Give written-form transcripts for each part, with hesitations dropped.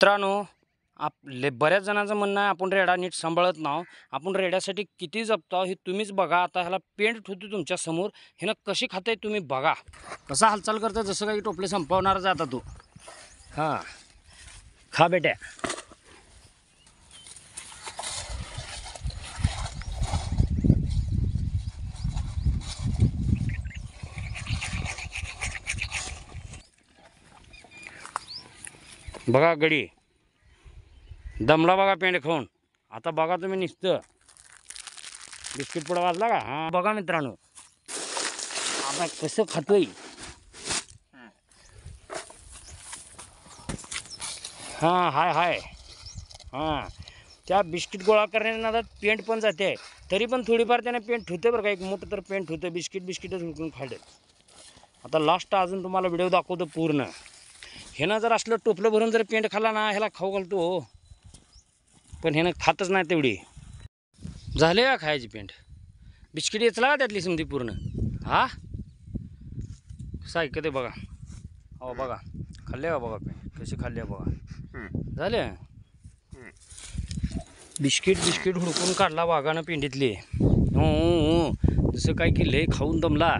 मित्रांनो, आपले बऱ्याच जणांचं म्हणणं आहे आपण रेडा नीट सांभाळत नाहो. आपण रेड्यासाठी किती जपतो हे तुम्हीच बघा. आता ह्याला पेंट ठेवतो तुमच्या समोर, ह्यानं कशी खाते तुम्ही बघा. कसा हालचाल करतं जसं काही टोपले संपवणार जाता तू. हां, खा बेट्या. बघा गडी दमला बघा पेंट खाऊन. आता बघा तुम्ही नुसतं बिस्किट पुडा वाजला का. हां बघा मित्रांनो आता कसं खातोय. हां हाय हाय. हां त्या बिस्किट गोळा करण्याच्या नादात पेंट पण जाते, तरी पण थोडीफार त्याने पेंट ठेवते बरं का. एक मोठं तर पेंट ठेवतं. बिस्किटच हुडकून खाल्ले. आता लास्ट अजून तुम्हाला व्हिडिओ दाखवतो पूर्ण. ह्यानं जर असलं टोपलं भरून जर पेंट खाल्ला ना ह्याला खाऊ घालतो हो, पण ह्यानं खातच नाही तेवढी. झाले का खायची पेंट. बिस्किट येचला का त्यातली समधी पूर्ण. हा कसं ऐकते बघा. हो बघा खाल्ले का बघा पेंट कशी खाल्ली बघा. झाले बिस्किट हुडकून काढला वाघानं पेंडीतली. जसं काय की लय खाऊन दमला.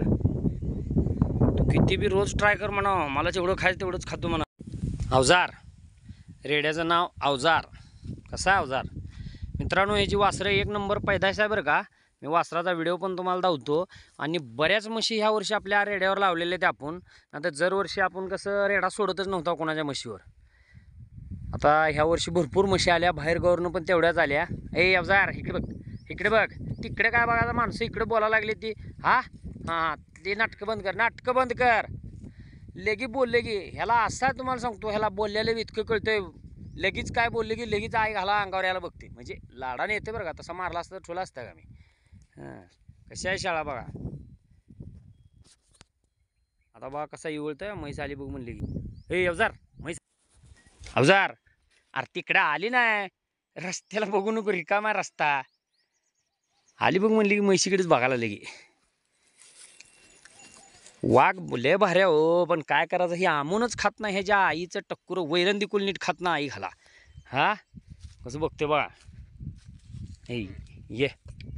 तू किती बी रोज ट्राय कर म्हणा, मला जेवढं खायचं तेवढंच खातो म्हणा. अवजार रेड्याचं नाव अवजार. कसा आहे अवजार मित्रांनो. याची वासरं एक नंबर पैदाश आहे बरं का. मी वासराचा व्हिडिओ पण तुम्हाला दाखवतो. आणि बऱ्याच म्हशी ह्या वर्षी आपल्या रेड्यावर लावलेल्या आहेत आपण. आता दरवर्षी आपण कसं रेडा सोडतच नव्हता कोणाच्या म्हशीवर. आता ह्या वर्षी भरपूर म्हशी आल्या बाहेर गावरनं पण तेवढ्याच आल्या. ए अवजार इकडे बघ तिकडे काय बघा. माणसं इकडे बोलायला लागली ती. हां हां ते नाटकं बंद कर. लेगी बोलले की ह्याला असा तुम्हाला सांगतो, ह्याला बोललेलं इतकं कळतंय. लगेच काय बोलले की लगेच आई घाला अंगावर यायला बघते. म्हणजे लाडाने येते बरं का. तसा मारला असता ठेवला असता का मी. हां कशी आहे शाळा बघा. आता बघा कसा इवळतंय. म्हैस आली बघ म्हणली की. हे अवजार म्हैस अवजार अरे तिकडे आली नाही. रस्त्याला बघू नको रिकामा रस्ता. आली बघ म्हणली की म्हैशीकडेच बघायला लगी. वाघ लय भाऱ्या हो, पण काय करायचं हे आमूनच खात नाही. ह्याच्या आईचं टक्कर वैरण दिकुल नीट खात ना आई घाला. हा कसं बघते बघा. हे ये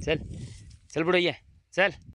चल पुढे ये चल.